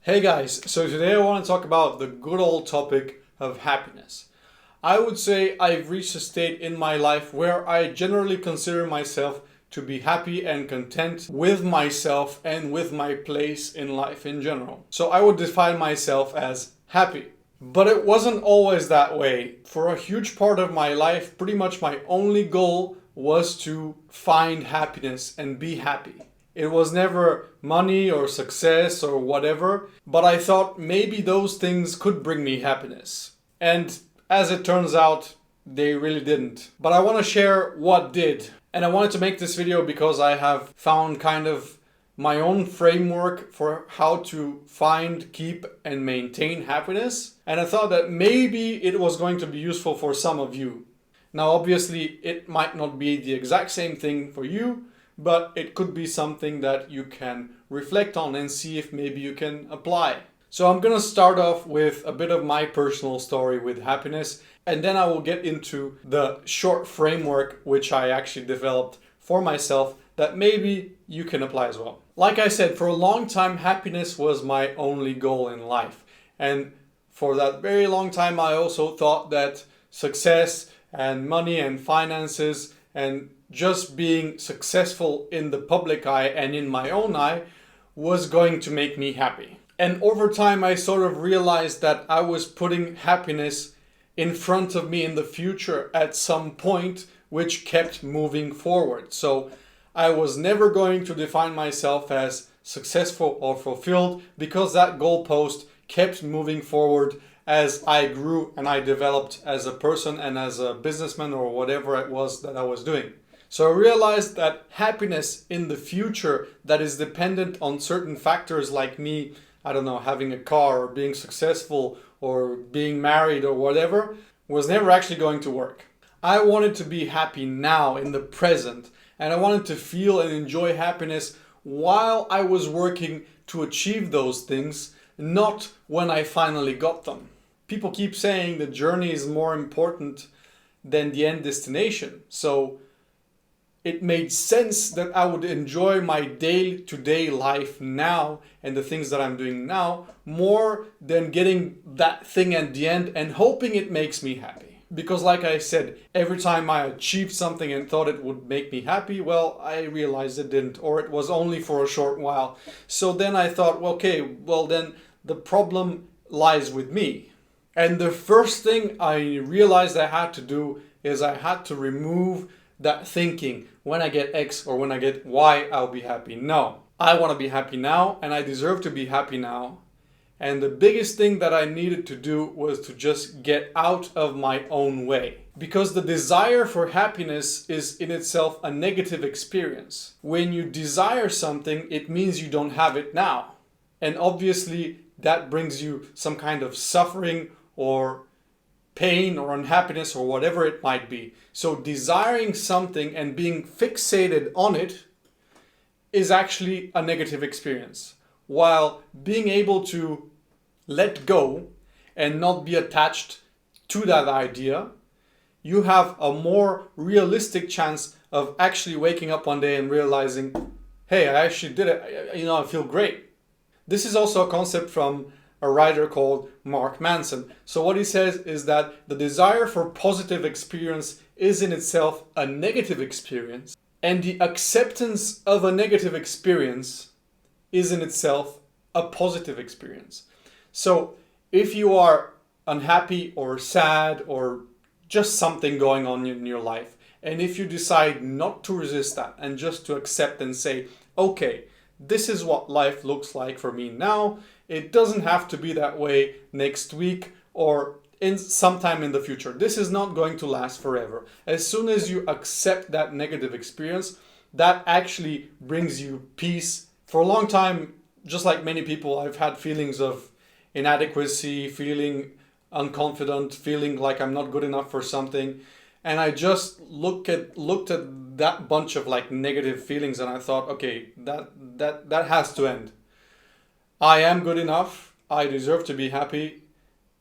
Hey guys, so today I want to talk about the good old topic of happiness. I would say I've reached a state in my life where I generally consider myself to be happy and content with myself and with my place in life in general. So I would define myself as happy. But it wasn't always that way. For a huge part of my life, pretty much my only goal was to find happiness and be happy. It was never money or success or whatever, but I thought maybe those things could bring me happiness. And as it turns out, they really didn't. But I want to share what did. And I wanted to make this video because I have found kind of my own framework for how to find, keep, and maintain happiness. And I thought that maybe it was going to be useful for some of you. Now, obviously, it might not be the exact same thing for you, but it could be something that you can reflect on and see if maybe you can apply. So I'm gonna start off with a bit of my personal story with happiness, and then I will get into the short framework which I actually developed for myself that maybe you can apply as well. Like I said, for a long time, happiness was my only goal in life. And for that very long time, I also thought that success and money and finances and just being successful in the public eye and in my own eye was going to make me happy. And over time, I sort of realized that I was putting happiness in front of me in the future at some point, which kept moving forward. So I was never going to define myself as successful or fulfilled because that goalpost kept moving forward as I grew and I developed as a person and as a businessman or whatever it was that I was doing. So I realized that happiness in the future that is dependent on certain factors like me, I don't know, having a car or being successful or being married or whatever, was never actually going to work. I wanted to be happy now in the present, and I wanted to feel and enjoy happiness while I was working to achieve those things, not when I finally got them. People keep saying the journey is more important than the end destination. So it made sense that I would enjoy my day-to-day life now and the things that I'm doing now more than getting that thing at the end and hoping it makes me happy. Because like I said, every time I achieved something and thought it would make me happy, well, I realized it didn't, or it was only for a short while. So then I thought, well, okay, well then the problem lies with me. And the first thing I realized I had to do is I had to remove that thinking, when I get X or when I get Y, I'll be happy. No, I want to be happy now and I deserve to be happy now. And the biggest thing that I needed to do was to just get out of my own way. Because the desire for happiness is in itself a negative experience. When you desire something, it means you don't have it now. And obviously that brings you some kind of suffering or pain or unhappiness or whatever it might be. So desiring something and being fixated on it is actually a negative experience. While being able to let go and not be attached to that idea, you have a more realistic chance of actually waking up one day and realizing, hey, I actually did it. I feel great. This is also a concept from a writer called Mark Manson. So what he says is that the desire for positive experience is in itself a negative experience, and the acceptance of a negative experience is in itself a positive experience. So if you are unhappy or sad or just something going on in your life, and if you decide not to resist that and just to accept and say, okay, this is what life looks like for me now. It doesn't have to be that way next week or in sometime in the future. This is not going to last forever. As soon as you accept that negative experience, that actually brings you peace. For a long time, just like many people, I've had feelings of inadequacy, feeling unconfident, feeling like I'm not good enough for something. And I just looked at that bunch of like negative feelings and I thought, okay, that has to end. I am good enough, I deserve to be happy,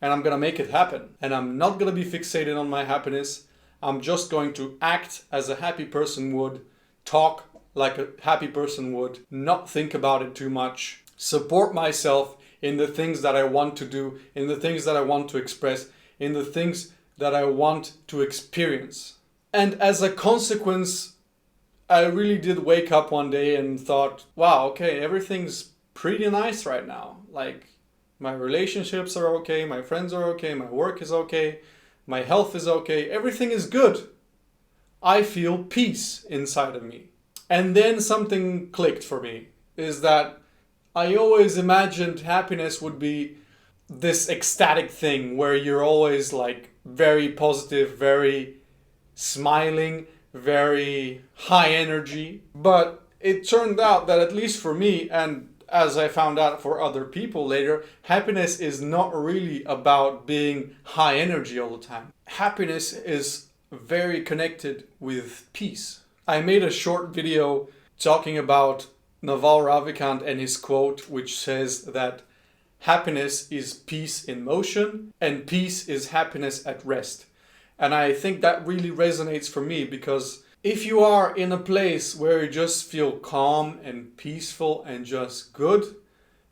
and I'm gonna make it happen. And I'm not gonna be fixated on my happiness. I'm just going to act as a happy person would, talk like a happy person would, not think about it too much, support myself in the things that I want to do, in the things that I want to express, in the things that I want to experience. And as a consequence, I really did wake up one day and thought, wow, okay, everything's pretty nice right now. Like, my relationships are okay, my friends are okay, my work is okay, my health is okay, everything is good. I feel peace inside of me. And then something clicked for me, is that I always imagined happiness would be this ecstatic thing where you're always like very positive, very smiling, very high energy. But it turned out that, at least for me, and as I found out for other people later, happiness is not really about being high energy all the time. Happiness is very connected with peace. I made a short video talking about Naval Ravikant and his quote, which says that happiness is peace in motion and peace is happiness at rest. And I think that really resonates for me, because if you are in a place where you just feel calm and peaceful and just good,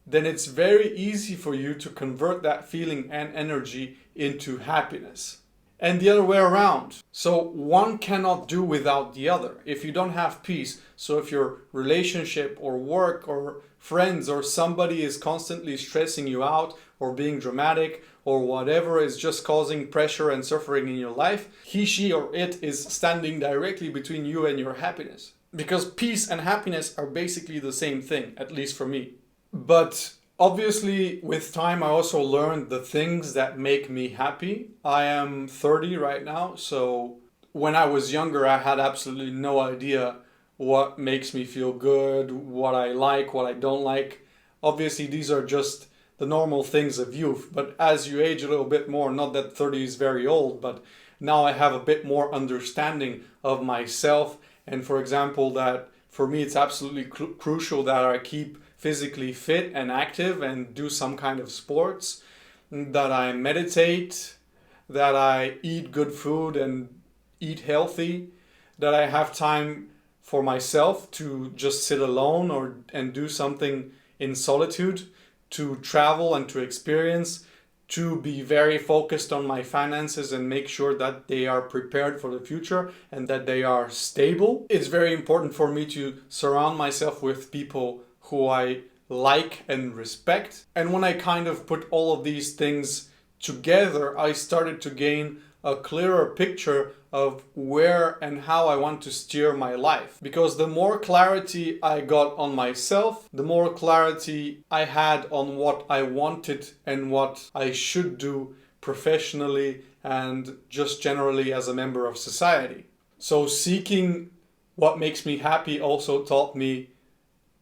then it's very easy for you to convert that feeling and energy into happiness. And the other way around. So one cannot do without the other. If you don't have peace, so if your relationship or work or friends or somebody is constantly stressing you out or being dramatic or whatever is just causing pressure and suffering in your life, he, she, or it is standing directly between you and your happiness. Because peace and happiness are basically the same thing, at least for me. But obviously, with time, I also learned the things that make me happy. I am 30 right now, so when I was younger, I had absolutely no idea what makes me feel good, what I like, what I don't like. Obviously, these are just the normal things of youth, but as you age a little bit more, not that 30 is very old, but now I have a bit more understanding of myself. And for example, that for me, it's absolutely crucial that I keep physically fit and active and do some kind of sports, that I meditate, that I eat good food and eat healthy, that I have time for myself to just sit alone and do something in solitude, to travel and to experience, to be very focused on my finances and make sure that they are prepared for the future and that they are stable. It's very important for me to surround myself with people who I like and respect. And when I kind of put all of these things together, I started to gain a clearer picture of where and how I want to steer my life. Because the more clarity I got on myself, the more clarity I had on what I wanted and what I should do professionally and just generally as a member of society. So seeking what makes me happy also taught me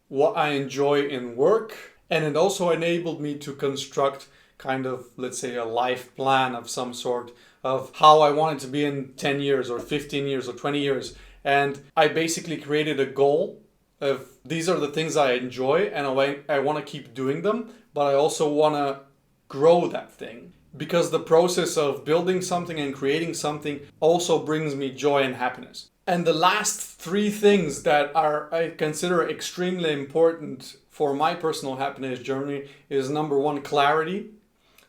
what I enjoy in work, and it also enabled me to construct kind of, let's say, a life plan of some sort of how I want it to be in 10 years or 15 years or 20 years. And I basically created a goal of these are the things I enjoy and I want to keep doing them, but I also want to grow that thing. Because the process of building something and creating something also brings me joy and happiness. And the last three things that I consider extremely important for my personal happiness journey is number one, clarity.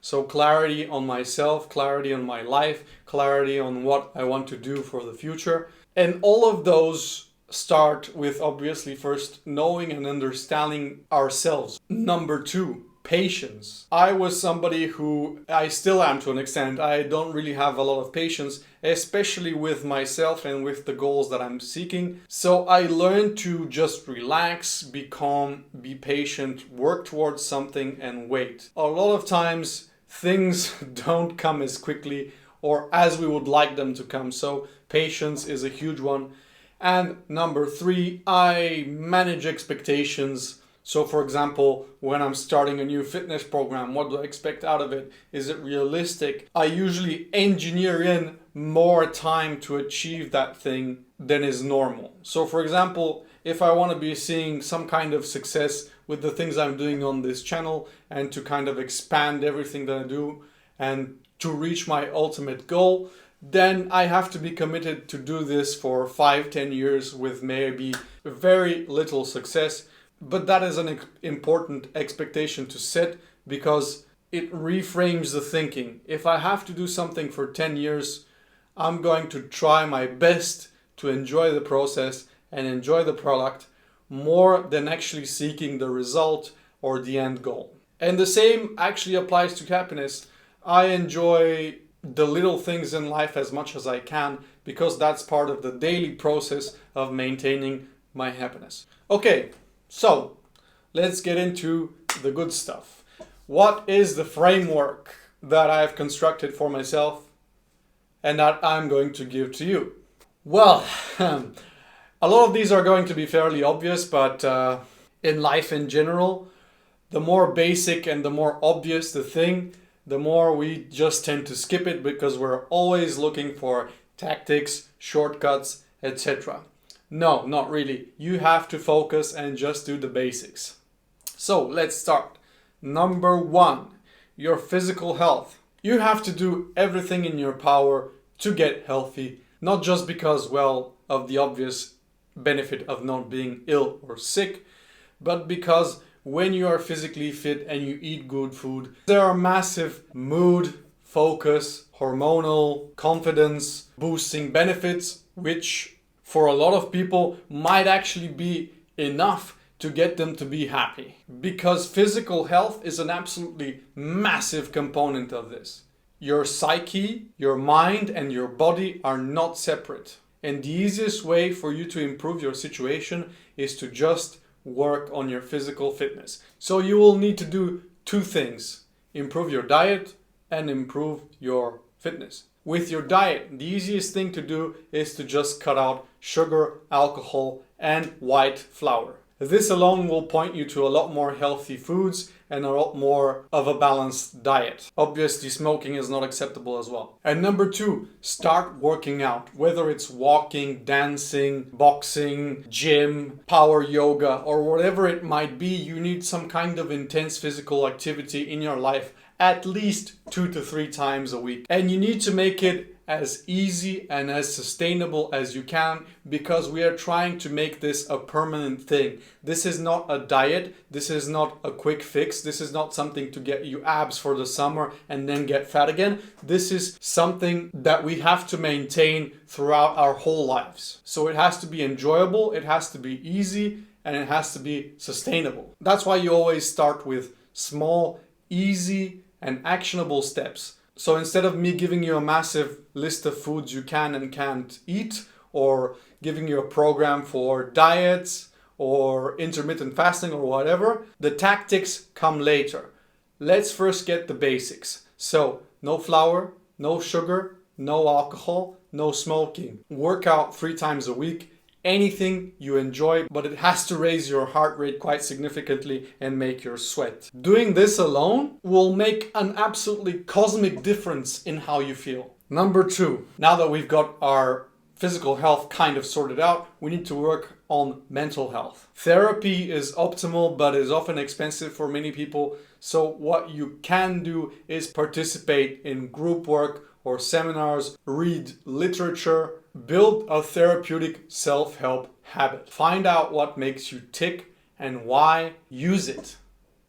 So clarity on myself, clarity on my life, clarity on what I want to do for the future. And all of those start with obviously first knowing and understanding ourselves. Number two, patience. I was somebody who, I still am to an extent, I don't really have a lot of patience, especially with myself and with the goals that I'm seeking. So I learned to just relax, be calm, be patient, work towards something and wait. A lot of times things don't come as quickly or as we would like them to come. So patience is a huge one. And number three, I manage expectations. So for example, when I'm starting a new fitness program, what do I expect out of it? Is it realistic? I usually engineer in more time to achieve that thing than is normal. So for example, if I want to be seeing some kind of success with the things I'm doing on this channel and to kind of expand everything that I do and to reach my ultimate goal, then I have to be committed to do this for 5-10 years with maybe very little success. But that is an important expectation to set because it reframes the thinking. If I have to do something for 10 years, I'm going to try my best to enjoy the process and enjoy the product more than actually seeking the result or the end goal. And the same actually applies to happiness. I enjoy the little things in life as much as I can because that's part of the daily process of maintaining my happiness. Okay, so let's get into the good stuff. What is the framework that I've constructed for myself and that I'm going to give to you? Well, a lot of these are going to be fairly obvious, but in life in general, the more basic and the more obvious the thing, the more we just tend to skip it because we're always looking for tactics, shortcuts, etc. No, not really. You have to focus and just do the basics. So let's start. Number 1, your physical health. You have to do everything in your power to get healthy, not just because, well, of the obvious benefit of not being ill or sick, but because when you are physically fit and you eat good food, there are massive mood, focus, hormonal, confidence boosting benefits, which for a lot of people might actually be enough to get them to be happy. Because physical health is an absolutely massive component of this. Your psyche, your mind, and your body are not separate. And the easiest way for you to improve your situation is to just work on your physical fitness. So you will need to do 2 things: improve your diet and improve your fitness. With your diet, the easiest thing to do is to just cut out sugar, alcohol, and white flour. This alone will point you to a lot more healthy foods and a lot more of a balanced diet. Obviously, smoking is not acceptable as well. And number 2, start working out. Whether it's walking, dancing, boxing, gym, power yoga, or whatever it might be, you need some kind of intense physical activity in your life at least 2 to 3 times a week. And you need to make it as easy and as sustainable as you can, because we are trying to make this a permanent thing. This is not a diet. This is not a quick fix. This is not something to get you abs for the summer and then get fat again. This is something that we have to maintain throughout our whole lives. So it has to be enjoyable, it has to be easy, and it has to be sustainable. That's why you always start with small, easy, and actionable steps. So instead of me giving you a massive list of foods you can and can't eat, or giving you a program for diets or intermittent fasting or whatever, the tactics come later. Let's first get the basics. So no flour, no sugar, no alcohol, no smoking. Work out 3 times a week. Anything you enjoy, but it has to raise your heart rate quite significantly and make you sweat. Doing this alone will make an absolutely cosmic difference in how you feel. Number 2, now that we've got our physical health kind of sorted out, we need to work on mental health. Therapy is optimal, but is often expensive for many people. So what you can do is participate in group work or seminars, read literature, build a therapeutic self-help habit. Find out what makes you tick and why. Use it.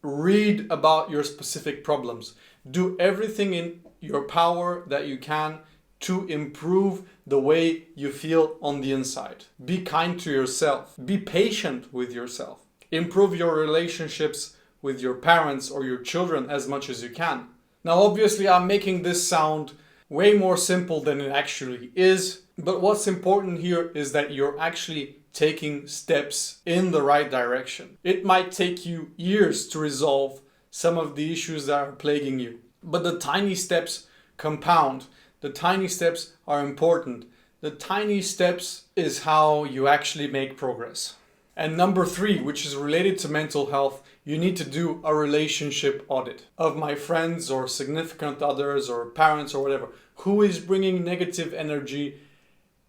Read about your specific problems. Do everything in your power that you can to improve the way you feel on the inside. Be kind to yourself. Be patient with yourself. Improve your relationships with your parents or your children as much as you can. Now, obviously, I'm making this sound way more simple than it actually is. But what's important here is that you're actually taking steps in the right direction. It might take you years to resolve some of the issues that are plaguing you, but the tiny steps compound. The tiny steps are important. The tiny steps is how you actually make progress. And number 3, which is related to mental health, you need to do a relationship audit of my friends or significant others or parents or whatever. Who is bringing negative energy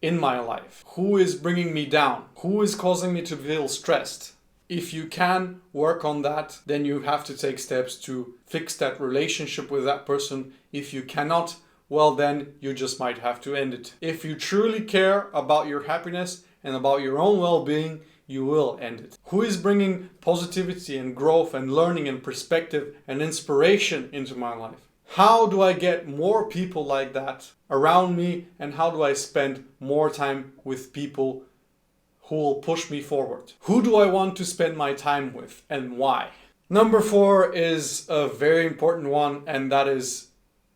in my life? Who is bringing me down? Who is causing me to feel stressed? If you can work on that, then you have to take steps to fix that relationship with that person. If you cannot, well, then you just might have to end it. If you truly care about your happiness and about your own well-being, you will end it? Who is bringing positivity and growth and learning and perspective and inspiration into my life? How do I get more people like that around me, and how do I spend more time with people who will push me forward? Who do I want to spend my time with and why? Number 4 is a very important one, and that is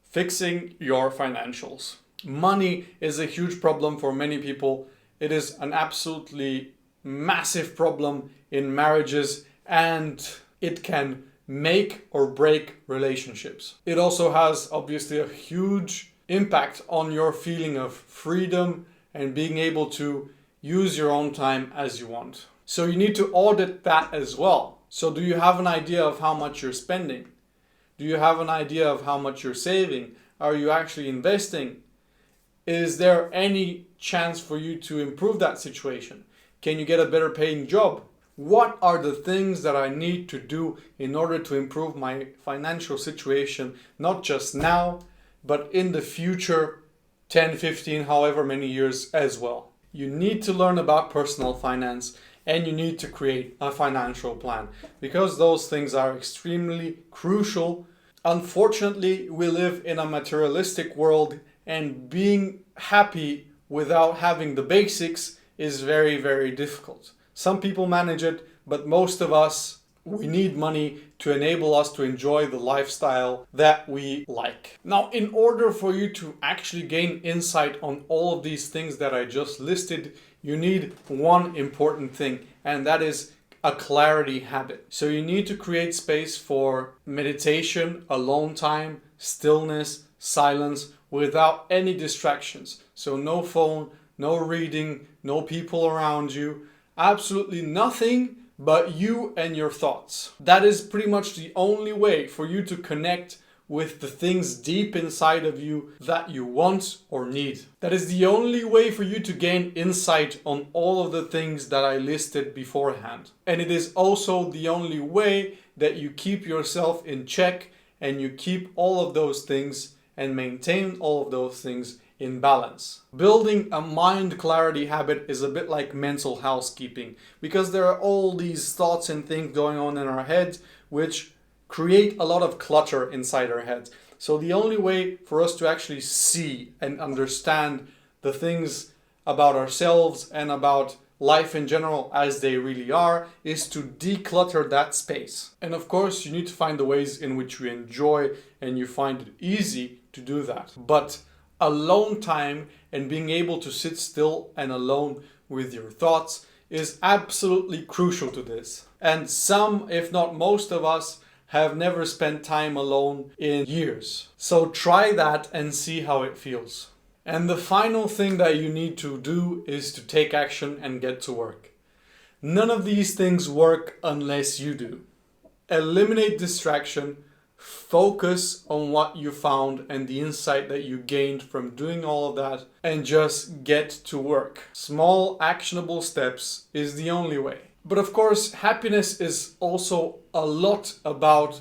fixing your financials. Money is a huge problem for many people. It is an absolutely massive problem in marriages, and it can make or break relationships. It also has obviously a huge impact on your feeling of freedom and being able to use your own time as you want. So you need to audit that as well. So do you have an idea of how much you're spending? Do you have an idea of how much you're saving? Are you actually investing? Is there any chance for you to improve that situation? Can you get a better paying job? What are the things that I need to do in order to improve my financial situation, not just now, but in the future, 10, 15, however many years as well? You need to learn about personal finance, and you need to create a financial plan, because those things are extremely crucial. Unfortunately, we live in a materialistic world, and being happy without having the basics is very, very difficult. Some people manage it, but most of us, we need money to enable us to enjoy the lifestyle that we like. Now, in order for you to actually gain insight on all of these things that I just listed, you need one important thing, and that is a clarity habit. So you need to create space for meditation, alone time, stillness, silence, without any distractions. So no phone, no reading, no people around you, absolutely nothing but you and your thoughts. That is pretty much the only way for you to connect with the things deep inside of you that you want or need. That is the only way for you to gain insight on all of the things that I listed beforehand. And it is also the only way that you keep yourself in check and you keep all of those things and maintain all of those things in balance. Building a mind clarity habit is a bit like mental housekeeping, because there are all these thoughts and things going on in our heads which create a lot of clutter inside our heads. So the only way for us to actually see and understand the things about ourselves and about life in general as they really are is to declutter that space. And of course, you need to find the ways in which you enjoy and you find it easy to do that. But alone time and being able to sit still and alone with your thoughts is absolutely crucial to this. And some, if not most of us, have never spent time alone in years. So try that and see how it feels. And the final thing that you need to do is to take action and get to work. None of these things work unless you do. Eliminate distraction. Focus on what you found and the insight that you gained from doing all of that, and just get to work. Small actionable steps is the only way. But of course, happiness is also a lot about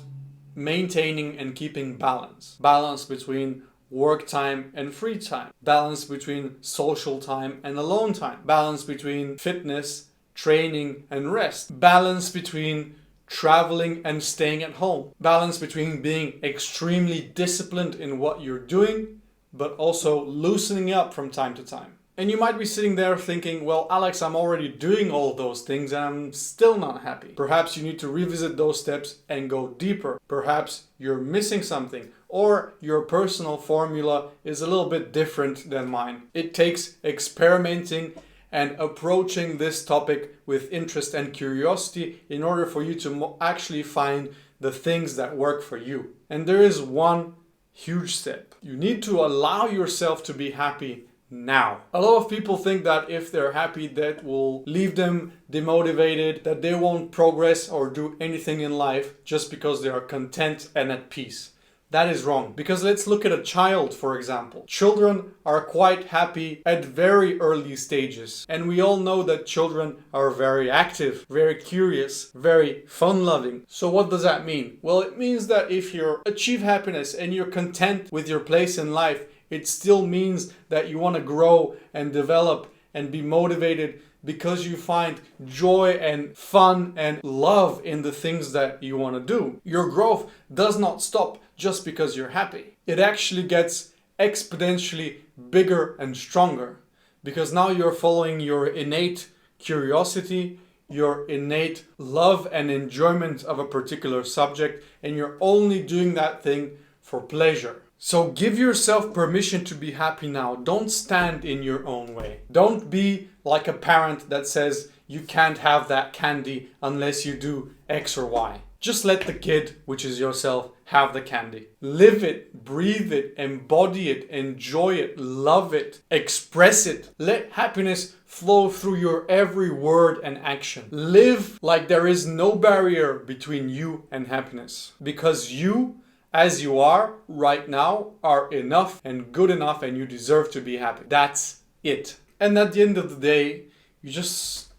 maintaining and keeping balance. Balance between work time and free time. Balance between social time and alone time. Balance between fitness, training and rest. Balance between traveling and staying at home. Balance between being extremely disciplined in what you're doing, but also loosening up from time to time. And you might be sitting there thinking, well, Alex, I'm already doing all those things and I'm still not happy. Perhaps you need to revisit those steps and go deeper. Perhaps you're missing something, or your personal formula is a little bit different than mine. It takes experimenting and approaching this topic with interest and curiosity in order for you to actually find the things that work for you. And there is one huge step. You need to allow yourself to be happy now. A lot of people think that if they're happy, that will leave them demotivated, that they won't progress or do anything in life just because they are content and at peace. That is wrong. Because let's look at a child, for example. Children are quite happy at very early stages. And we all know that children are very active, very curious, very fun-loving. So what does that mean? Well, it means that if you achieve happiness and you're content with your place in life, it still means that you want to grow and develop and be motivated because you find joy and fun and love in the things that you want to do. Your growth does not stop just because you're happy. It actually gets exponentially bigger and stronger because now you're following your innate curiosity, your innate love and enjoyment of a particular subject, and you're only doing that thing for pleasure. So give yourself permission to be happy now. Don't stand in your own way. Don't be like a parent that says you can't have that candy unless you do X or Y. Just let the kid, which is yourself, have the candy. Live it, breathe it, embody it, enjoy it, love it, express it. Let happiness flow through your every word and action. Live like there is no barrier between you and happiness. Because you, as you are right now, are enough and good enough, and you deserve to be happy. That's it. And at the end of the day, you just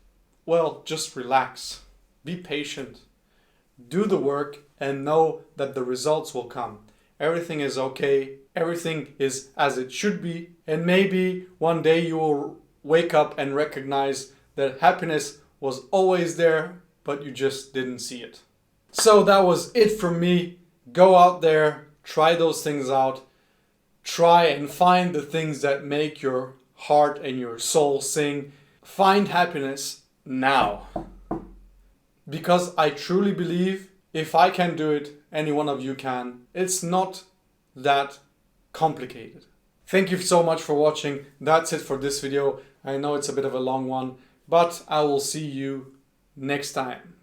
relax. Be patient. Do the work and know that the results will come. Everything is okay. Everything is as it should be. And maybe one day you will wake up and recognize that happiness was always there, but you just didn't see it. So that was it from me. Go out there, try those things out. Try and find the things that make your heart and your soul sing. Find happiness now. Because I truly believe if I can do it, any one of you can. It's not that complicated. Thank you so much for watching. That's it for this video. I know it's a bit of a long one, but I will see you next time.